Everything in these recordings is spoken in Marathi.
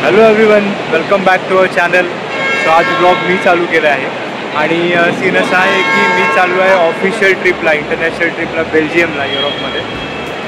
Hello everyone, welcome back to our channel. So आज ब्लॉग मी चालू केला आहे आणि सीन असा आहे की मी चालू आहे ऑफिशियल ट्रिपला, इंटरनॅशनल ट्रिपला बेल्जियमला, युरोपमध्ये.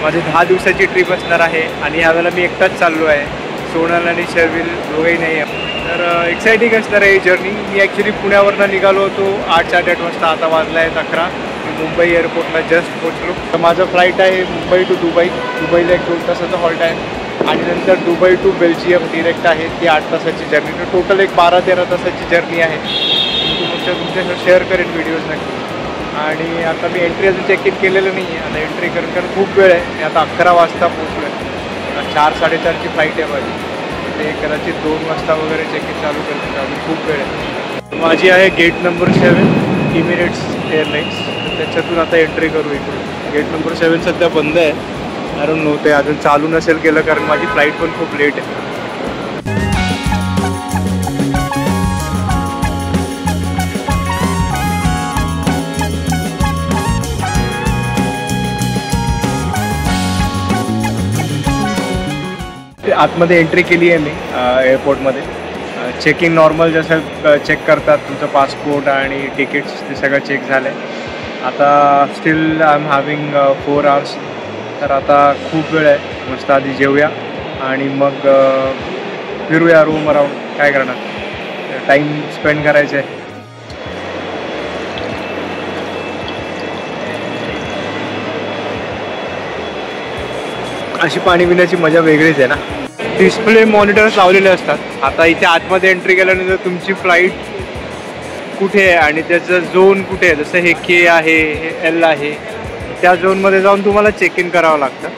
माझी 10 दिवसाची ट्रिप असणार आहे आणि यावेळेला मी एकटाच चाललो आहे. सोनल आणि शर्विल दोघंही नाही आहे. तर एक्सायटिंग असणार आहे ही जर्नी. मी ॲक्च्युली पुण्यावरनं निघालो होतो 8-8 वाजता. आता वाजला आहे 11. मी मुंबई एअरपोर्टला जस्ट पोचलो. तर माझं फ्लाईट आहे मुंबई टू दुबई. दुबईला 1-2 तासाचा हॉल्ट आहे आणि नंतर दुबई टू बेल्जियम डिरेक्ट आहे. ती 8 तासाची जर्नी. तर टोटल एक 12-13 तासाची जर्नी आहे. मी तुमच्यासोबत शेअर करेन व्हिडिओज नक्की. आणि आता मी एंट्री अजून चेक इन केलेलं नाही आहे. आता एंट्री कारण खूप वेळ आहे. मी आता 11 वाजता पोचलो आहे. 4-4:30ची फ्लाईट आहे माझी. ते कदाचित 2 वाजता वगैरे चेक इन चालू करतील. अजून खूप वेळ आहे. माझी आहे गेट नंबर 7 इमिरेट्स एअरलाईन्स. त्याच्यातून आता एंट्री करू इकडून. गेट नंबर 7 सध्या बंद आहे. कारण नव्हते अजून चालू नसेल केलं, कारण माझी फ्लाईट पण खूप लेट आहे. आतमध्ये एंट्री केली आहे मी एअरपोर्टमध्ये. चेक इन नॉर्मल जसं चेक करतात तुमचं पासपोर्ट आणि तिकीट्स, ते सगळं चेक झालं आहे. आता still I am having 4 hours. तर आता खूप वेळ आहे. मस्त आधी जेवूया आणि मग फिरूया रूम अराउंड. काय करणार, टाईम स्पेंड करायचं आहे. अशी पाणी पिण्याची मजा वेगळीच आहे ना. डिस्प्ले मॉनिटर्स लावलेले असतात. आता इथे आतमध्ये एंट्री केल्यानंतर तुमची फ्लाईट कुठे आहे आणि त्याचं झोन कुठे आहे, जसं हे के आहे, हे एल आहे, त्या झोनमध्ये जाऊन तुम्हाला चेक इन करावं लागतं.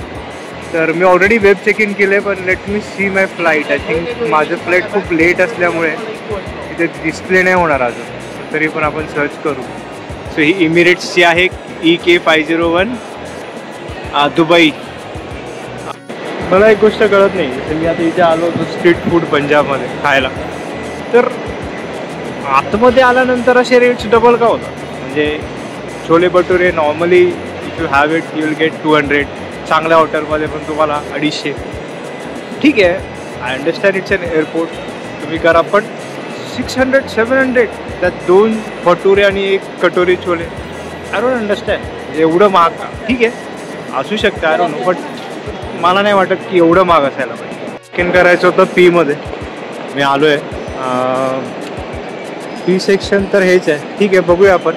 तर मी ऑलरेडी वेब चेक इन केलं आहे, पण let me see my flight. I think माझं फ्लाईट खूप लेट असल्यामुळे तिथे डिस्प्ले नाही होणार अजून. तरी पण आपण सर्च करू. सो ही इमिरेट्सची आहे, EK501 दुबई. मला एक गोष्ट कळत नाही, जसं मी आता इथे आलो होतो स्ट्रीट फूड पंजाबमध्ये खायला, तर आतमध्ये आल्यानंतर असे रेट्स डबल का होतात. म्हणजे छोले भटुरे normally if you have it you will get 200. चांगल्या हॉटेलमध्ये पण तुम्हाला 250. ठीक आहे, I understand it's an airport, तुम्ही करा. पण 600-700 त्यात 2 भटुरे आणि 1 कटोरी छोले. I don't understand. एवढं महाग का? ठीक आहे, असू शकतं, आय डोंट नो. बट मला नाही वाटत की एवढं महाग असायला पाहिजे. चेक इन करायचं होतं पीमध्ये. मी आलो आहे. पी सेक्शन तर हेच आहे. ठीक आहे, बघूया आपण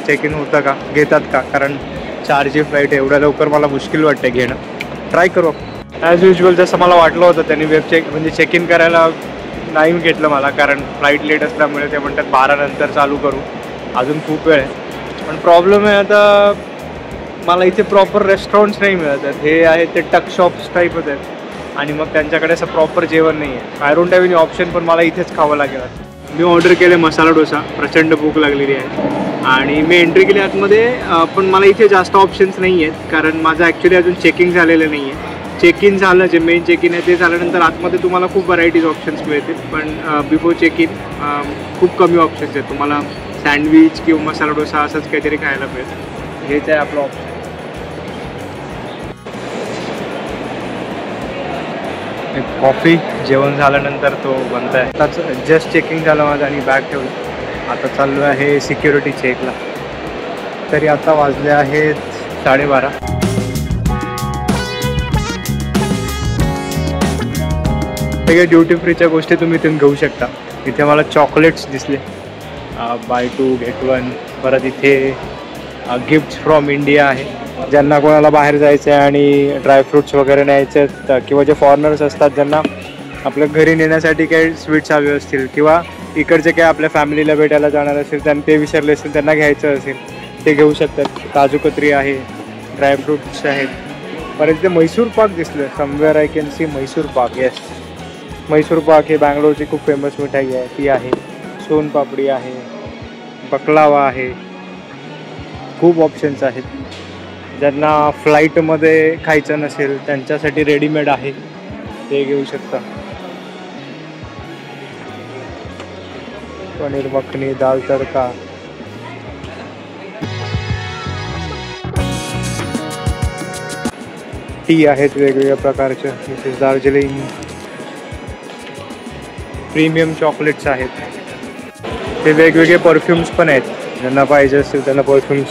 चेक इन होतं का, घेतात का. कारण 4ची फ्लाईट एवढ्या लवकर मला मुश्किल वाटतं घेणं. ट्राय करू. ॲज युजल जसं मला वाटलं होतं, त्यांनी म्हणजे चेक इन करायला नाही घेतलं मला, कारण फ्लाईट लेट असल्यामुळे ते म्हणतात 12 नंतर चालू करू. अजून खूप वेळ आहे. पण प्रॉब्लेम आहे आता, मला इथे प्रॉपर रेस्टॉरंट्स नाही मिळत आहेत. हे आहे ते टक शॉप्स टाईपच आहेत आणि मग त्यांच्याकडे असं प्रॉपर जेवण नाही आहे. I don't have any option, पण मला इथेच खावं लागेल. मी ऑर्डर केले मसाला डोसा. प्रचंड भूक लागलेली आहे आणि मी एंट्री केली आतमध्ये. पण मला इथे जास्त ऑप्शन्स नाही आहेत, कारण माझं ॲक्च्युली अजून चेकिंग झालेलं नाही आहे. चेक इन झालं, जे मेन चेक इन आहे ते झाल्यानंतर आतमध्ये तुम्हाला खूप व्हरायटीज ऑप्शन्स मिळतील. पण बिफोर चेक इन खूप कमी ऑप्शन्स आहेत. तुम्हाला सँडविच किंवा मसाला डोसा असंच काहीतरी खायला मिळेल. हेच आहे आपलं ऑप्शन. कॉफी जेवण झाल्यानंतर तो बनत आहे. आताच जस्ट चेकिंग झालं माझं आणि बॅग ठेवलं. आता चाललो आहे सिक्युरिटी चेकला. तरी आता वाजले आहेत 12:30. सगळ्या ड्युटी फ्रीच्या गोष्टी तुम्ही इथून घेऊ शकता. इथे मला चॉकलेट्स दिसले, बाय 2 गेट 1. परत इथे गिफ्ट्स फ्रॉम इंडिया आहे. ज्यांना कोणाला बाहेर जायचं आहे आणि ड्रायफ्रूट्स वगैरे न्यायचे आहेत, किंवा जे फॉरेनर्स असतात ज्यांना आपल्या घरी नेण्यासाठी काही स्वीट्स हवे असतील, किंवा इकडचे काही आपल्या फॅमिलीला भेटायला जाणार असेल, त्यांना ते विसरले असेल, त्यांना घ्यायचं असेल, ते घेऊ शकतात. काजू कतरी आहे, ड्रायफ्रूट्स आहेत. परत इथे मैसूर पाक दिसलं. Somewhere I can see Mysore pak. Yes, Mysore pak हे बँगलोरची खूप फेमस मिठाई आहे, ती आहे. सोनपापडी आहे, बकलावा आहे. खूप ऑप्शन्स आहेत. ज्यांना फ्लाईटमध्ये खायचं नसेल त्यांच्यासाठी रेडीमेड आहे, ते घेऊ शकता. पनीर मखनी, दाल तडका. टी आहेत वेगवेगळ्या प्रकारच्या. दिस इज दार्जिलिंग. प्रीमियम चॉकलेट्स आहेत. ते वेगवेगळे परफ्युम्स पण आहेत, ज्यांना पाहिजे असतील त्यांना परफ्युम्स.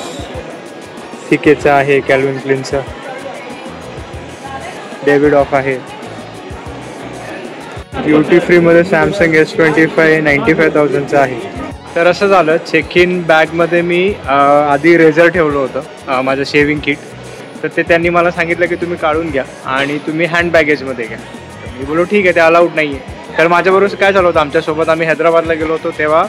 सिकेचा आहे, कॅल्विन क्लीनचा, डेव्हिडॉफ आहे. ड्युटी फ्रीमध्ये सॅमसंग S25 95,000चं आहे. तर असं झालं, चेक इन बॅगमध्ये मी आधी रेझर ठेवलं होतं, माझं शेविंग किट. तर ते त्यांनी मला सांगितलं की तुम्ही काढून घ्या आणि तुम्ही हँड बॅगेजमध्ये घ्या. मी बोललो ठीक आहे, ते अलाउड नाही आहे. तर माझ्याबरोबर काय झालं होतं, आमच्यासोबत आम्ही हैदराबादला गेलो होतो तेव्हा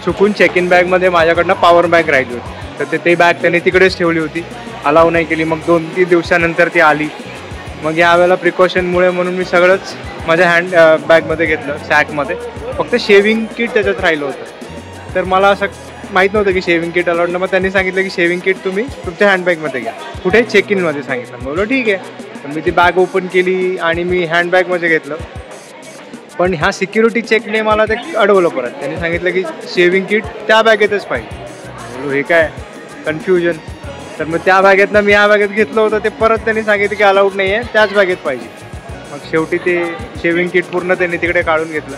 चुकून चेक इन बॅगमध्ये माझ्याकडनं पॉवर बँक राहिली होती. तर ते बॅग त्यांनी तिकडेच ठेवली होती, अलाव नाही केली. मग 2-3 दिवसानंतर ती आली. मग यावेळेला प्रिकॉशनमुळे म्हणून मी सगळंच माझ्या हँड बॅगमध्ये घेतलं, सॅकमध्ये. फक्त शेविंग किट त्याच्यात राहिलं होतं. तर मला असं माहीत नव्हतं की शेविंग किट अलाउड. मग त्यांनी सांगितलं की शेविंग किट तुम्ही तुमच्या हँडबॅगमध्ये घ्या. कुठे चेक इनमध्ये सांगितलं. बोललो ठीक आहे. तर मी ती बॅग ओपन केली आणि मी हँडबॅगमध्ये घेतलं. पण ह्या सिक्युरिटी चेकने मला ते अडवलं परत. त्यांनी सांगितलं की शेविंग किट त्या बॅगेतच पाहिजे. बोललो हे काय कन्फ्युजन. तर मग त्या बॅगेतनं मी ह्या बॅगेत घेतलं होतं, ते परत त्यांनी सांगितलं की अलाउड नाही आहे, त्याच बॅगेत पाहिजे. मग शेवटी ते शेविंग किट पूर्ण त्यांनी तिकडे काढून घेतलं.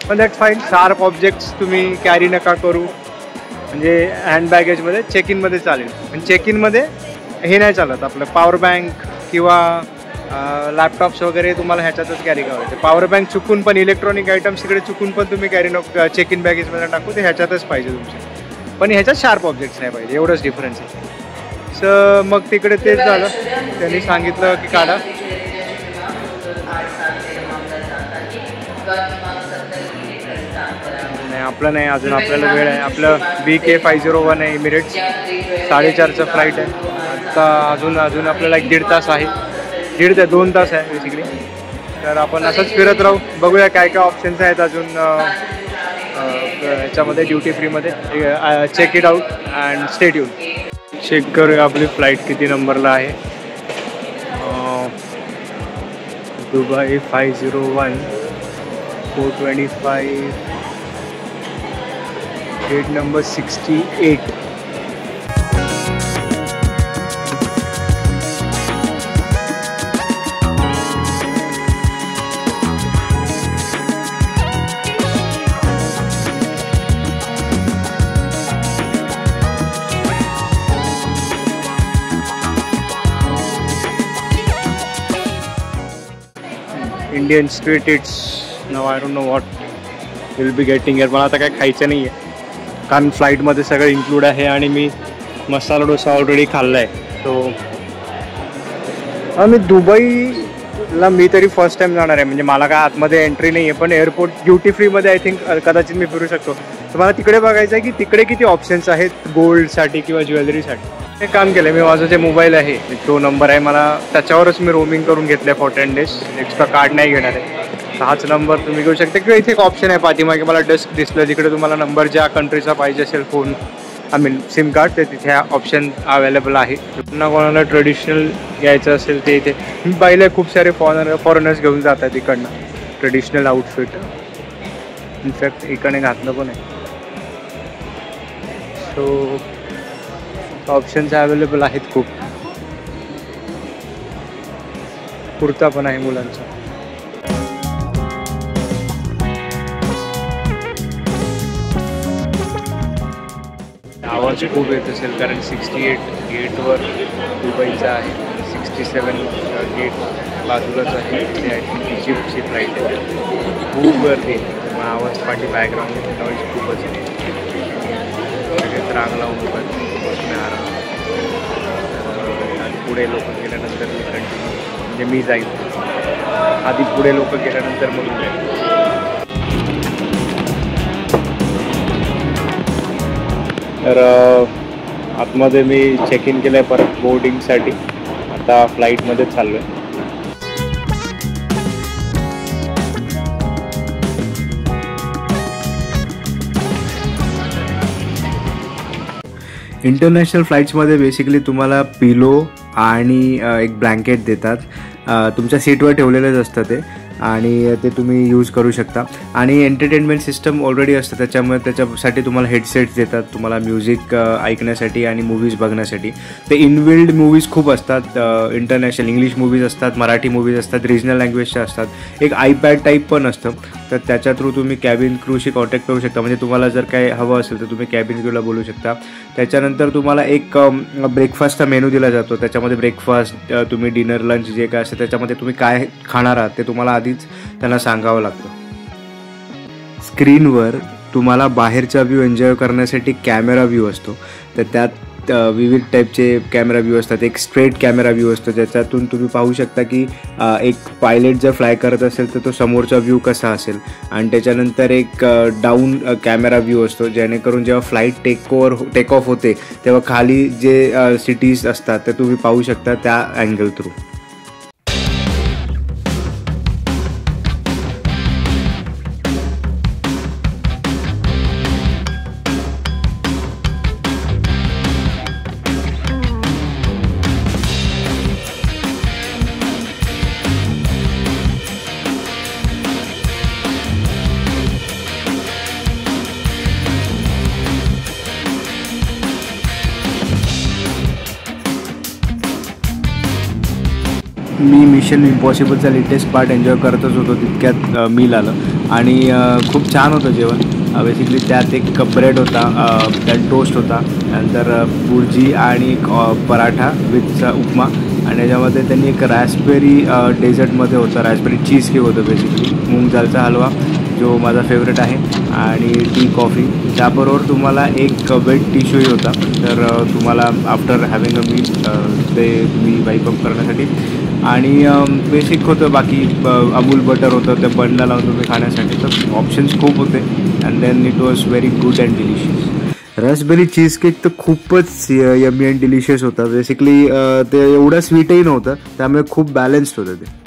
पण दॅट्स फाईन. शार्प ऑब्जेक्ट्स तुम्ही कॅरी नका करू, म्हणजे हँड बॅगेजमध्ये चेक इनमध्ये चालेल. पण चेक इनमध्ये हे नाही चालत, आपलं पॉवर बँक किंवा लॅपटॉप्स वगैरे तुम्हाला ह्याच्यातच कॅरी करायचं. पॉवर बँक चुकून पण, इलेक्ट्रॉनिक आयटम्स इकडे चुकून पण तुम्ही कॅरी नको चेक इन बॅगेजमध्ये टाकू, ते ह्याच्यातच पाहिजे तुमचे. पण ह्याच्यात शार्प ऑब्जेक्ट्स नाही पाहिजे, एवढंच डिफरन्स आहे. सो मग तिकडे तेच झालं. त्यांनी सांगितलं की काढा. नाही आपलं नाही अजून, आपल्याला वेळ आहे. आपलं BK501 आहे, इमिरेट्स 4:30चं फ्लाईट आहे. आता अजून आपल्याला 1.5 तास आहे, 1.5 ते 2 तास आहे बेसिकली. तर आपण असंच फिरत राहू, बघूया काय काय ऑप्शन्स आहेत अजून याच्यामध्ये ड्युटी फ्रीमध्ये. Check it out and stay tuned. Check करूया आपली फ्लाईट किती नंबरला आहे. Dubai 501 425 gate number 68. Indian street it's. नाव I don't know what will be getting here. मला आता काय खायचं नाही आहे कारण फ्लाईटमध्ये सगळं इन्क्लूड आहे आणि मी मसाला डोसा ऑलरेडी खाल्ला आहे. सो मी दुबईला मी तरी फर्स्ट टाईम जाणार आहे, म्हणजे मला काय आतमध्ये एंट्री नाही आहे. पण एअरपोर्ट ड्युटी फ्रीमध्ये आय थिंक कदाचित मी फिरू शकतो. तर मला तिकडे बघायचं आहे की तिकडे किती ऑप्शन्स आहेत गोल्डसाठी किंवा ज्वेलरीसाठी. हे काम केलं मी. माझा जे मोबाईल आहे तो नंबर आहे, मला त्याच्यावरच मी रोमिंग करून घेतलं आहे फॉर 10 days. एक्स्ट्रा कार्ड नाही घेणार आहे. हाच नंबर तुम्ही घेऊ शकता. किंवा इथे एक ऑप्शन आहे पाठीमागे मला डेस्क दिसलं, जिकडे तुम्हाला नंबर ज्या कंट्रीचा पाहिजे असेल फोन सिम कार्ड, ते तिथे ऑप्शन अवेलेबल आहे. पुन्हा कोणाला ट्रेडिशनल घ्यायचं असेल ते इथे मी पाहिलं आहे. खूप सारे फॉरेनर्स घेऊन जातात इकडनं ट्रेडिशनल आउटफिट. इनफॅक्ट इकडे घातलं पण आहे. सो ऑप्शन्स अवेलेबल आहेत खूप. कुर्ता पण आहे मुलांचा. आवाज खूप येत असेल कारण 68 गेटवर दुबईचा आहे. 67 गेट बाजूलाच आहे. ते आय थिंक इजिप्तची फ्लाईट आहे. खूप गर्दी आहे, आवाज पाठी बॅकग्राऊंड नॉईज खूपच आहे. सगळेच रांग लावून बसून आराम. आणि पुढे लोक गेल्यानंतर मी कंटिन्यू, म्हणजे मी जाईल आधी, पुढे लोक गेल्यानंतर मग जाईल. तर आतमध्ये मी चेक इन केलं आहे परत बोर्डिंगसाठी. आता फ्लाईटमध्ये चाललो आहे. इंटरनॅशनल फ्लाईट्समध्ये बेसिकली तुम्हाला पिलो आणि एक ब्लँकेट देतात. तुमच्या सीटवर ठेवलेलंच असतं ते. आणि ते तुम्ही यूज करू शकता. आणि एंटरटेनमेंट सिस्टम ऑलरेडी असतं, त्याच्यामुळे त्याच्यासाठी तुम्हाला हेडसेट्स देतात तुम्हाला म्युझिक ऐकण्यासाठी आणि मूवीज बघण्यासाठी. ते इनबिल्ड मूवीज खूप असतात, इंटरनॅशनल इंग्लिश मूवीज असतात, मराठी मूवीज असतात, रिजनल लँग्वेजच्या असतात. एक आयपॅड टाईप पण असतं, तर त्याच्या थ्रू तुम्ही कॅबिन क्रूशी कॉन्टॅक्ट करू शकता. म्हणजे तुम्हाला जर काय हवं असेल तर तुम्ही कॅबिन क्रूला बोलू शकता. त्याच्यानंतर तुम्हाला एक ब्रेकफास्टचा मेनू दिला जातो. त्याच्यामध्ये ब्रेकफास्ट, तुम्ही डिनर, लंच जे काय असेल त्याच्यामध्ये तुम्ही काय खाणार आहात ते तुम्हाला आधीच त्यांना सांगावं लागतं. स्क्रीनवर तुम्हाला बाहेरचा व्ह्यू एन्जॉय करण्यासाठी कॅमेरा व्ह्यू असतो. तर त्यात विविध टाईपचे कॅमेरा व्ह्यू असतात. एक स्ट्रेट कॅमेरा व्ह्यू असतो, ज्याच्यातून तुम्ही पाहू शकता की एक पायलट जर फ्लाय करत असेल तर तो समोरचा व्ह्यू कसा असेल. आणि त्याच्यानंतर एक डाऊन कॅमेरा व्ह्यू असतो, जेणेकरून जेव्हा फ्लाईट टेक ऑफ होते तेव्हा खाली जे सिटीज असतात ते तुम्ही पाहू शकता त्या अँगल थ्रू. मी मिशन इम्पॉसिबलचा लेटेस्ट पार्ट एन्जॉय करतच होतो, तितक्यात मील आलं आणि खूप छान होतं जेवण. बेसिकली त्यात एक ब्रेड होता, त्यात टोस्ट होता, नंतर बुर्जी आणि पराठा विथ उपमा. आणि त्याच्यामध्ये त्यांनी एक रॅस्बेरी डेझर्टमध्ये होतं, रॅस्बेरी चीज केक होतं बेसिकली, मूग दालचा हलवा जो माझा फेवरेट आहे, आणि टी कॉफी. त्याबरोबर तुम्हाला एक वेट टिश्यूही होता. तर तुम्हाला आफ्टर हॅव्हिंग अ मील ते तुम्ही वाईप अप करण्यासाठी. आणि बेसिक होतं, बाकी अमूल बटर होतं त्या बनला लावून तुम्ही खाण्यासाठी. तर ऑप्शन्स खूप होते and then it was very good and delicious. Raspberry cheese cake तर खूपच यमी अँड डिलिशियस होता. बेसिकली ते एवढं स्वीटही नव्हतं, त्यामुळे खूप बॅलन्स्ड होतं ते.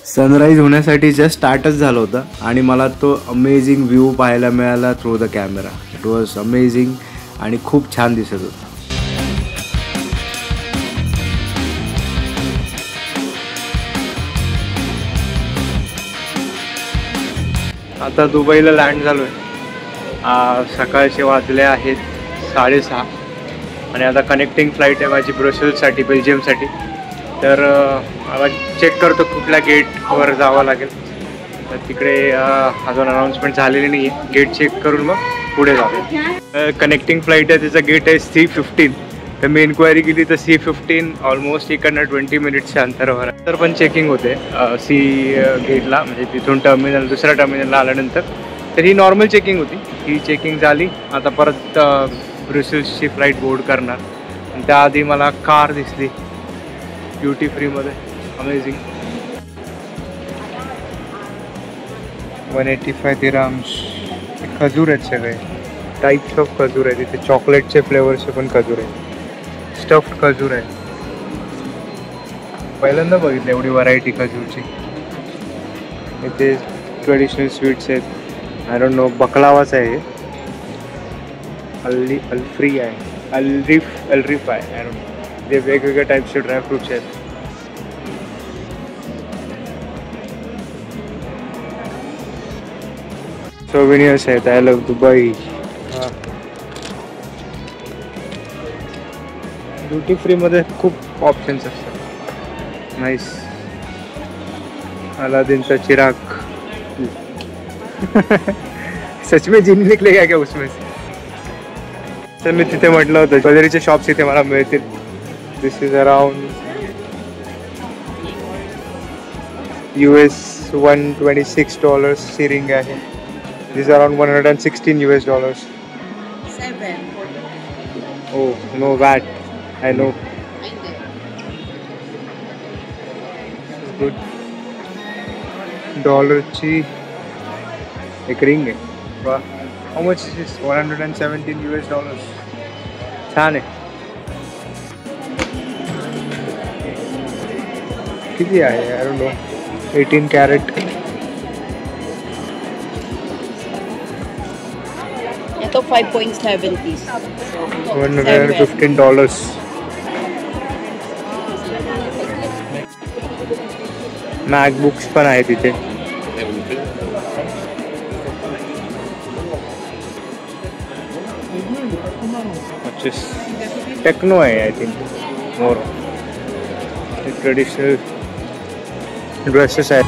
सनराईज होण्यासाठी जस्ट स्टार्टच झालं होतं आणि मला तो अमेझिंग व्ह्यू पाहायला मिळाला through the camera. It was amazing आणि खूप छान दिसत होतं. आता दुबईला लँड झालो आहे. सकाळचे वाजले आहेत 6:30 आणि आता कनेक्टिंग फ्लाईट आहे माझी ब्रसेल्ससाठी, बेल्जियमसाठी. तर मला चेक करतो कुठल्या गेटवर जावं लागेल. तर तिकडे अजून अनाऊन्समेंट झालेली नाही आहे. गेट चेक करून मग पुढे जावे. कनेक्टिंग फ्लाईट आहे, त्याचा गेट आहे C-15. तर मी इन्क्वायरी केली तर C-15 ऑलमोस्ट इकडनं 20 मिनिट्सच्या अंतरावर. तर पण चेकिंग होते सी गेटला, म्हणजे तिथून दुसऱ्या टर्मिनलला आल्यानंतर. तर ही नॉर्मल चेकिंग होती. ही चेकिंग झाली. आता परत ब्रुसेल्सची फ्लाईट बोर्ड करणार. आणि त्याआधी मला कार दिसली ड्युटी फ्रीमध्ये. अमेझिंग. 185 दिरहम्स. खजूर आहेत सगळे टाईप्स ऑफ खजूर आहे तिथे. चॉकलेटचे फ्लेवरचे पण खजूर आहे, स्टफ्ड खजूर आहे. पहिल्यांदा बघितलं एवढी व्हरायटी खजूरची. इथे ट्रेडिशनल स्वीट्स आहेत. आय डोंट नो, बकलावाच आहे हे. अल्फ्री आहे, अल्रिफ आहे, आय डोंट नो. ते वेगवेगळ्या टाईपचे ड्रायफ्रुट्स आहेत. सोव्हिनियर्स आहेत. I love Dubai. ड्युटी फ्रीमध्ये खूप ऑप्शन्स असतात. नाईस. अलादीनचा चिराग. सच में जिन निकले क्या उसमें से. तर मी तिथे म्हटलं होतं ज्वेलरीचे शॉप्स इथे मला मिळतील. दिस इज अराउंड US $126 ची रिंग आहे. दिस around $116. 7. Oh, no VAT. I know. Good. डॉलरची एक रिंग आहे. वा. How much is this? $117. छान आहे. किती आहे आय डोंट नो 18 कॅरेट. ये तो 5.7 पीस, $115. मॅकबुक्स पण आहे तिथे. टेक्नो आहे I think more. Traditional dresses आहेत.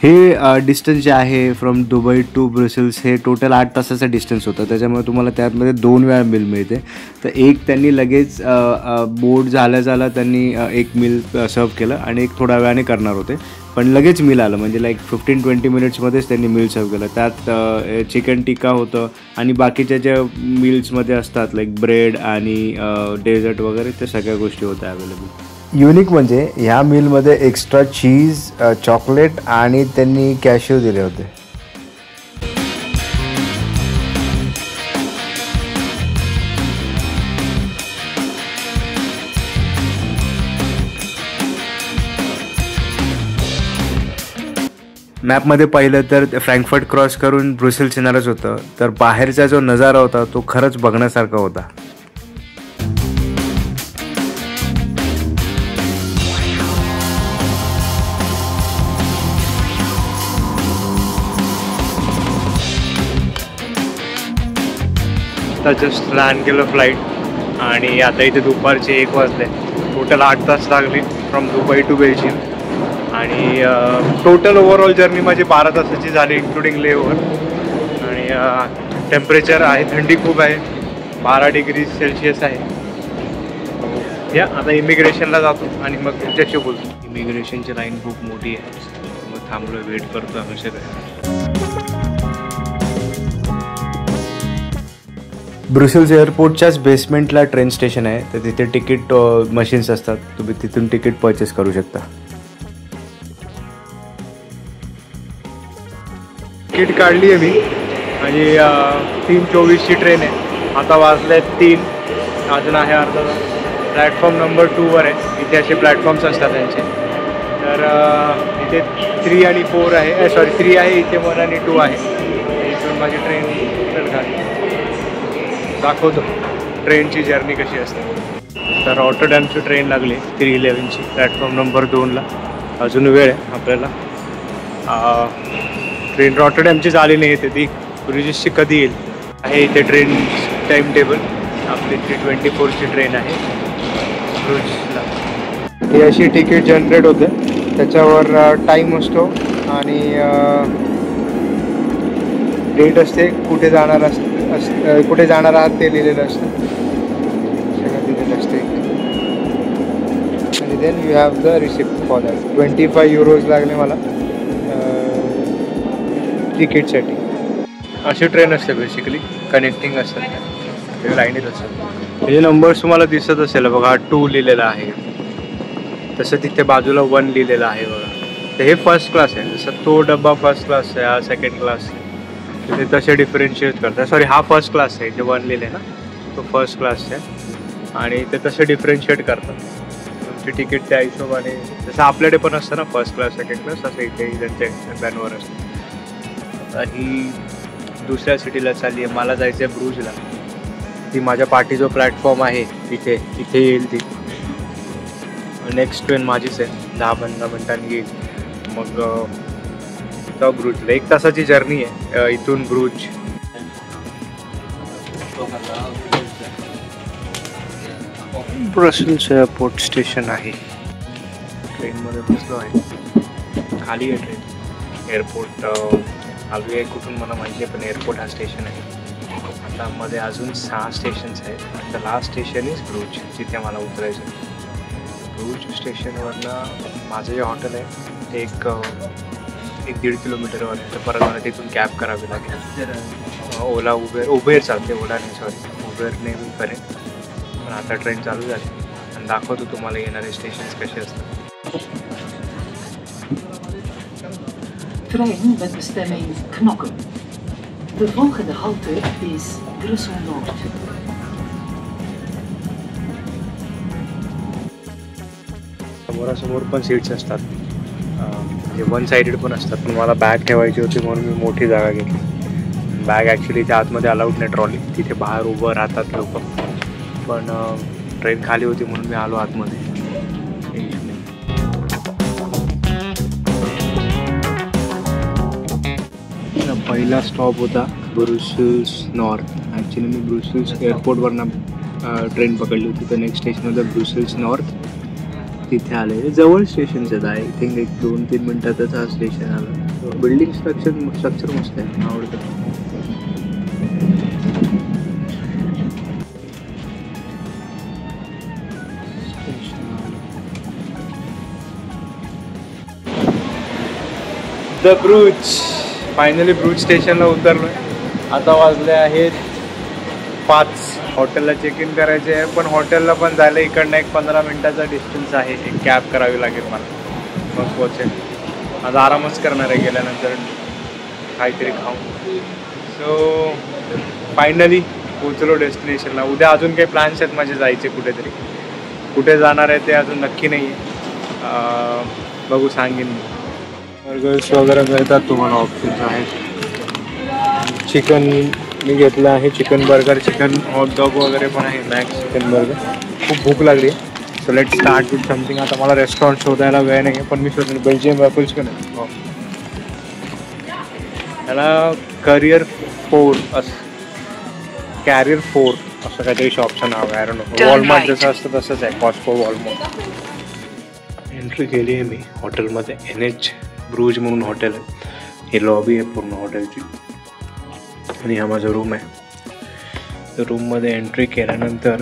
हे डिस्टन्स जे आहे फ्रॉम दुबई टू ब्रसेल्स हे टोटल 8 तासाचा डिस्टन्स होतं. त्याच्यामुळे तुम्हाला त्यामध्ये 2 वेळा मील मिळते. तर एक त्यांनी लगेच बोर्ड झाल्या त्यांनी एक मील सर्व केलं आणि एक थोड्या वेळाने करणार होते, पण लगेच मील आलं. म्हणजे लाईक 15-20 मिनिट्समध्येच त्यांनी मील सर्व केलं. त्यात चिकन टिक्का होतं आणि बाकीच्या ज्या मील्समध्ये असतात लाईक ब्रेड आणि डेझर्ट वगैरे ते सगळ्या गोष्टी होत्या अवेलेबल. युनिक म्हणजे ह्या मीलमध्ये एक्स्ट्रा चीज, चॉकलेट आणि त्यांनी कॅश्यू दिले होते. मॅपमध्ये पाहिलं तर फ्रँकफर्ट क्रॉस करून ब्रुसेल्स येणारच होतं. तर बाहेरचा जो नजारा होता तो खरंच बघण्यासारखा होता. आता जस्ट लँड केलं फ्लाईट आणि आता इथे दुपारचे 1 वाजले. टोटल 8 तास लागले फ्रॉम दुबई टू बेल्जियम. आणि टोटल ओव्हरऑल जर्नी माझी 12 तासाची झाली इन्क्लुडिंग लेओव्हर. आणि टेम्परेचर आहे, थंडी खूप आहे, 12 डिग्री सेल्सिअस आहे. या आता इमिग्रेशनला जातो आणि मग तुमच्याशी बोलतो. इमिग्रेशनची लाईन खूप मोठी आहे, मग थांबलो, वेट करतो आवश्यक आहे. ब्रुसेल्स एअरपोर्टच्याच बेसमेंटला ट्रेन स्टेशन आहे. तर तिथे तिकीट मशीन्स असतात, तुम्ही तिथून तिकीट परचेस करू शकता. तिकीट काढली आहे मी आणि 3:24ची ट्रेन आहे. आता वाजले 3, अजून आहे अर्धा तास. प्लॅटफॉर्म नंबर 2वर आहे. इथे असे प्लॅटफॉर्म्स असतात त्यांचे. तर इथे 3 आणि 4 आहे, 3 आहे इथे, 1 आणि 2 आहे. इथून माझी ट्रेन काढली, दाखवतो ट्रेनची जर्नी कशी असते. तर रॉटरडॅमची ट्रेन लागली 3:11ची प्लॅटफॉर्म नंबर 2ला. अजून वेळ आहे आपल्याला. ट्रेन रॉटरडॅमची झाली नाही येते, ती ब्रुसेल्सची कधी येईल आहे इथे ट्रेन टाईम टेबल. आपली 3:24ची ट्रेन आहे ब्रुसेल्सला. ही अशी तिकीट जनरेट होते, त्याच्यावर टाईम असतो आणि डेट असते, कुठे जाणार कुठे जाणार आहात ते लिहिलेलं असतं, सगळं दिलेलं असते. आणि then you have the receipt for that. 25 euros लागले मला तिकीटसाठी. अशी ट्रेन असते बेसिकली, कनेक्टिंग असतात, ते लाईनीत असतात. हे नंबर्स तुम्हाला दिसत असेल बघा, 2 लिहिलेला आहे, तसं तिथे बाजूला 1 लिहिलेलं आहे बघा. तर हे फर्स्ट क्लास आहे. जसं तो डब्बा फर्स्ट क्लास आहे, हा सेकंड क्लास आहे. ते तसे डिफरन्शिएट करतात. सॉरी, हा फर्स्ट क्लास आहे, जे 1 लिहिले ना तो फर्स्ट क्लास आहे. आणि ते तसे डिफरन्शिएट करतात तुमची तिकीट त्या हिशोबाने. जसं आपल्याकडे पण असतं ना फर्स्ट क्लास सेकंड क्लास, असं इथेही त्यांच्या बॅनवर असतं. आता ही दुसऱ्या सिटीला चालली आहे, मला जायचं आहे ब्रुजला. ती माझ्या पाठी जो प्लॅटफॉर्म आहे तिथे येईल ती. नेक्स्ट ट्रेन माझीच आहे, 10-15 मिनिटांनी येईल. मग ब्रुजला 1 तासाची जर्नी आहे इथून ब्रुज. ब्रसेल्स एअरपोर्ट स्टेशन आहे. ट्रेनमध्ये बसलो आहे, खाली आहे ट्रेन. एअरपोर्ट आली आहे कुठून मला माहिती आहे, पण एअरपोर्ट हा स्टेशन आहे. आता मध्ये अजून 6 स्टेशन्स आहेत. The last station is Bruges, जिथे मला उतरायचं. ब्रूज स्टेशनवरनं माझं जे हॉटेल आहे ते एक 1-1.5 किलोमीटरवर आहे. तर परत मला तिथून कॅब करावी लागेल. ओला उबेर चालते, ओला नाही सॉरी, उबेरने मी करेन. पण आता ट्रेन चालू झाली आणि दाखवतो तुम्हाला येणारे स्टेशन्स कसे असतात. Trein met bestemming Knokke. De volgende halte is Brussel Noord. समोरासमोर पण सीट्स असतात, म्हणजे वन साइडेड पण असतात. पण मला बॅग ठेवायची होती म्हणून मी मोठी जागा घेतली. बॅग ॲक्च्युली त्या आतमध्ये अलाउड नाही ट्रॉली, तिथे बाहेर उभं राहतात लोक. पण ट्रेन खाली होती म्हणून मी आलो आतमध्ये. पहिला स्टॉप होता ब्रुसेल्स नॉर्थ. ॲक्च्युली मी ब्रुसेल्स एअरपोर्टवरनं ट्रेन पकडली होती. तर नेक्स्ट स्टेशन होतं ब्रुसेल्स नॉर्थ. तिथे आले, जवळ स्टेशन्स आहेत. आय थिंक 1-2-3 मिनटातच हा स्टेशन आला. बिल्डिंग स्ट्रक्चर मस्त आहे, आवडतं. The Bruges. फायनली ब्रूज स्टेशनला उतरलो आहे. आता वाजले आहेत 5. हॉटेलला चेक इन करायचे आहे, पण हॉटेलला पण जायला इकडनं एक 15 मिनटाचा डिस्टन्स आहे. एक कॅब करावी लागेल मला, मग पोचेल. आज आरामच करणार आहे गेल्यानंतर, काहीतरी खाऊन. सो फायनली पोचलो डेस्टिनेशनला. उद्या अजून काही प्लॅन्स आहेत माझे जायचे कुठेतरी. कुठे जाणार आहे ते अजून नक्की नाही आहे, बघू सांगेन मी. बर्गर्स वगैरे मिळतात तुम्हाला, ऑप्शन्स आहेत. चिकन मी घेतलं आहे, चिकन बर्गर, चिकन हॉटडॉग वगैरे पण आहे. Max chicken burger. खूप भूक लागली आहे. So let start with something. आता मला रेस्टॉरंट शोधायला वेळ नाही आहे, पण मी शोधेन. बेल्जियम वॅफल्स पण आहे. हो, त्याला कॅरियर 4 असं काहीतरी शॉपचं नाव आहे. I don't no. वॉलमार्ट जसं असतं तसंच आहे, कॉस्को वॉलमार्ट. एंट्री केली आहे मी हॉटेलमध्ये. NH ब्रूज म्हणून हॉटेल आहे. ही लॉबी आहे पूर्ण हॉटेलची आणि हा माझा रूम आहे. तर रूममध्ये एंट्री केल्यानंतर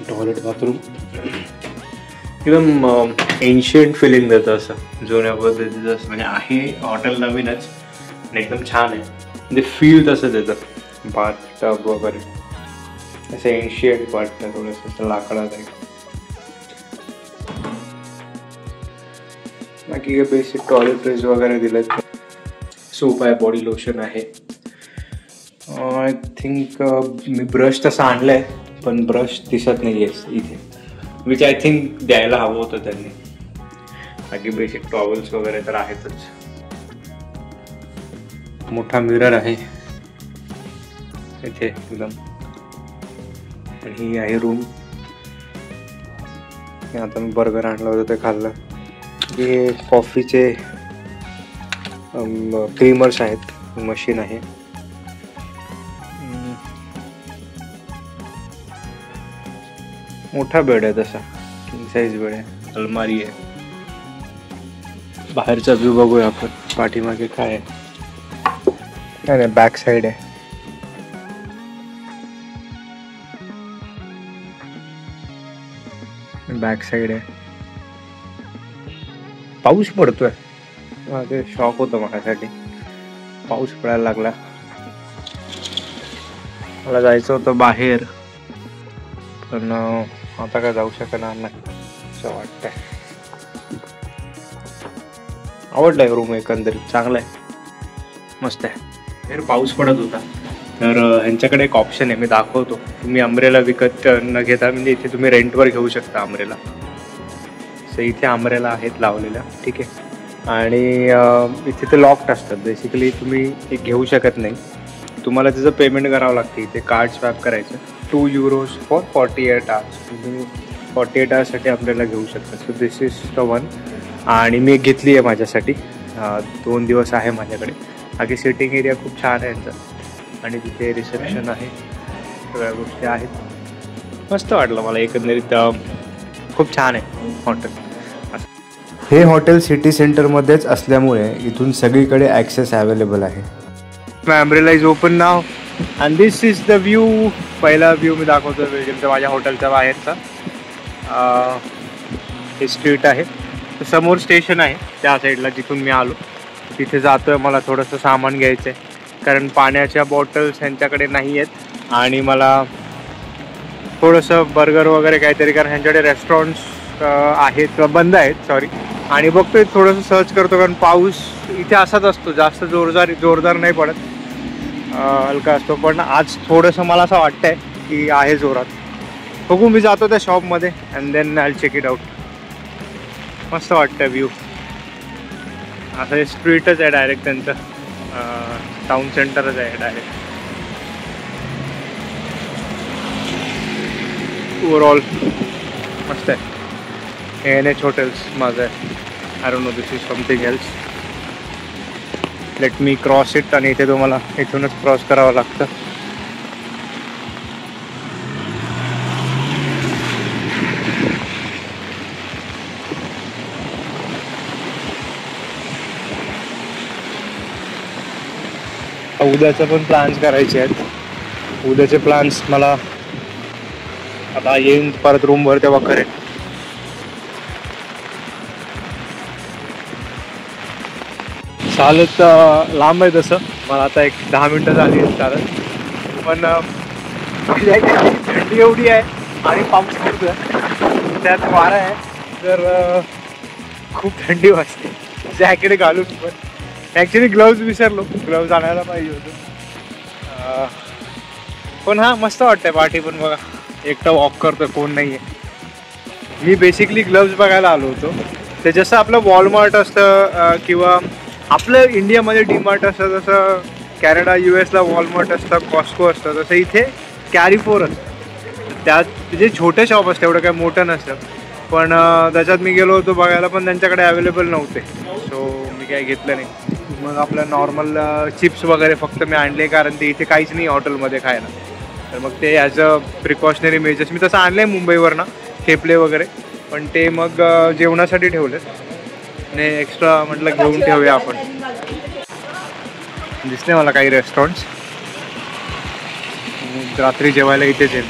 टॉयलेट, बाथरूम एकदम एन्शियंट फिलिंग देतं, असं जुन्या पद्धतीचं. असं म्हणजे आहे हॉटेल नवीनच आणि एकदम छान आहे. म्हणजे फील तसं देतं. बाथ टब वगैरे असं एन्शियंट वाटतं, थोडंसं लाकडात आहे. बाकी बेसिक टॉयलेटरीज वगैरे दिलेत. सोप आहे, बॉडी लोशन आहे. आय थिंक मी ब्रश तसा आणला आहे, पण ब्रश दिसत नाही आहे इथे, विच आय थिंक द्यायला हवं होतं त्यांनी. बाकी बेसिक टॉवेल्स वगैरे तर आहेतच. मोठा मिरर आहे इथे एकदम. आणि ही आहे रूम. आता मी बर्गर आणलं होतं ते खाल्लं. हे कॉफीचे क्रीमर्स आहेत, मशीन आहे. मोठा बेड आहे तसा, किंग साईज बेड आहे. अलमारी आहे. बाहेरचा व्ह्यू बघूया आपण. पाठीमागे काय आहे? नाही, बॅक साईड आहे. बॅक साईड आहे. पाऊस पडतोय. ते शॉक होतं माझ्यासाठी, पाऊस पडायला लागला. मला जायचं होतं बाहेर, पण आता काय जाऊ शकणार नाही असं वाटतंय. आवडलाय रूम, एकंदरीत चांगला आहे, मस्त आहे. बाहेर पाऊस पडत होता, तर ह्यांच्याकडे एक ऑप्शन आहे, मी दाखवतो. तुम्ही अम्ब्रेला विकत न घेता, म्हणजे इथे तुम्ही रेंटवर घेऊ शकता अम्ब्रेला. सो इथे अम्ब्रेला आहेत लावलेल्या, ठीक आहे. आणि इथे ते लॉक्ड असतात. बेसिकली तुम्ही एक घेऊ शकत नाही, तुम्हाला त्याचं पेमेंट करावं लागते. इथे कार्ड स्वॅप करायचं. €2 फॉर 48 hours. तुम्ही 48 hours अम्ब्रेला घेऊ शकता. So this is the one. आणि मी एक घेतली आहे माझ्यासाठी. 2 दिवस आहे माझ्याकडे. बाकी सिटिंग एरिया खूप छान आहे यांचा, आणि तिथे रिसेप्शन आहे, सगळ्या गोष्टी आहेत. मस्त वाटलं मला एकंदरीत. खूप छान आहे हॉटेल. हे हॉटेल सिटी सेंटरमध्येच असल्यामुळे इथून सगळीकडे ॲक्सेस अवेलेबल आहे. My umbrella is open now and this is the view. पहिला व्ह्यू मी दाखवतो वेगळं माझ्या हॉटेलच्या बाहेरचा. हे स्ट्रीट आहे, समोर स्टेशन आहे त्या साईडला जिथून मी आलो. तिथे जातोय, मला थोडंसं सामान घ्यायचं आहे कारण पाण्याच्या बॉटल्स ह्यांच्याकडे नाही आहेत आणि मला थोडंसं बर्गर वगैरे काहीतरी, कारण ह्यांच्याकडे रेस्टॉरंट्स आहेत किंवा बंद आहेत सॉरी. आणि बघतोय थोडंसं सर्च करतो कारण पाऊस इथे असाच असतो, जास्त जोरदार नाही पडत, हलका असतो. पण आज थोडंसं मला असं वाटतंय की आहे जोरात. बघू, मी जातो त्या शॉपमध्ये and then I check it out. मस्त वाटतं व्ह्यू. असं स्ट्रीटच आहे डायरेक्ट त्यांचं, टाउन सेंटरच आहे डायरेक्ट. ओव्हरऑल मस्त आहे. NH हॉटेल्स माझं आहे. I don't no this is something else. Let me cross it. आणि इथे तुम्हाला इथूनच क्रॉस करावं लागतं. उद्याचे पण प्लॅन्स करायचे आहेत. उद्याचे प्लॅन्स मला आता येईन परत रूमवर तेव्हा करेन. चालत लांब आहे तसं, मला आता एक 10 मिनटं झाली आहेत चालत. पण थंडी एवढी आहे आणि पाऊस पडतोय, त्यात वारा आहे, तर खूप थंडी वाजते. जॅकेट घालून पण ॲक्च्युली ग्लव्ज विसरलो, ग्लव्ज आणायला पाहिजे होतं. पण हां, मस्त वाटतंय पार्टी. पण बघा, एकटा वॉक करतोय, कोण नाही आहे. मी बेसिकली ग्लव्ज बघायला आलो होतो. ते जसं आपलं वॉलमार्ट असतं किंवा आपलं इंडियामध्ये डीमार्ट असतं, तसं कॅनडा US ला वॉलमार्ट असतं, कॉस्को असतं, तसं इथे कॅरीफोर असतं. त्यात जे छोटे शॉप असतं, एवढं काय मोठं नसतं. पण त्याच्यात मी गेलो होतो बघायला, पण त्यांच्याकडे अवेलेबल नव्हते, सो मी काही घेतलं नाही. मग आपलं नॉर्मल चिप्स वगैरे फक्त मी आणले, कारण ते इथे काहीच नाही हॉटेलमध्ये खायला. तर मग ते ॲज अ प्रिकॉशनरी मेजर्स मी तसं आणलं आहे मुंबईवरनं, थेपले वगैरे. पण ते मग जेवणासाठी ठेवले आणि एक्स्ट्रा म्हटलं घेऊन ठेवूया आपण. दिसले मला काही रेस्टॉरंट्स. रात्री जेवायला इथेच आहे.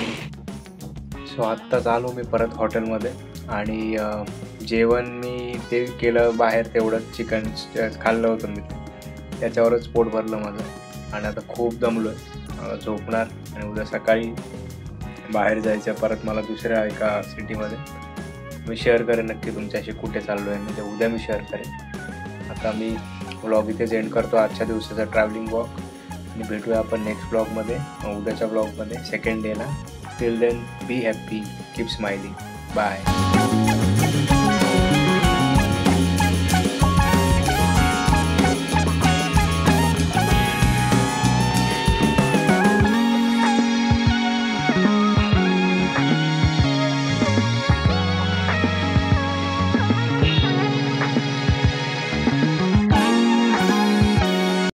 सो आत्ताच आलो मी परत हॉटेलमध्ये आणि जेवण मी ते केलं बाहेर, तेवढंच चिकन खाल्लं होतं मी, त्याच्यावरच पोट भरलं माझं. आणि आता खूप दमलो आहे, झोपणार आणि उद्या सकाळी बाहेर जायचं परत मला दुसऱ्या एका सिटीमध्ये. मी शेअर करेन नक्की तुमच्याशी कुठे चाललो आहे, म्हणजे उद्या मी शेअर करेन. आता मी व्लॉग इथेच एंड करतो, आजच्या दिवसाचा ट्रॅव्हलिंग व्लॉग. आणि भेटूया आपण नेक्स्ट ब्लॉगमध्ये, उद्याच्या ब्लॉगमध्ये, सेकंड डेला. Till then be happy, keep smiling. Bye.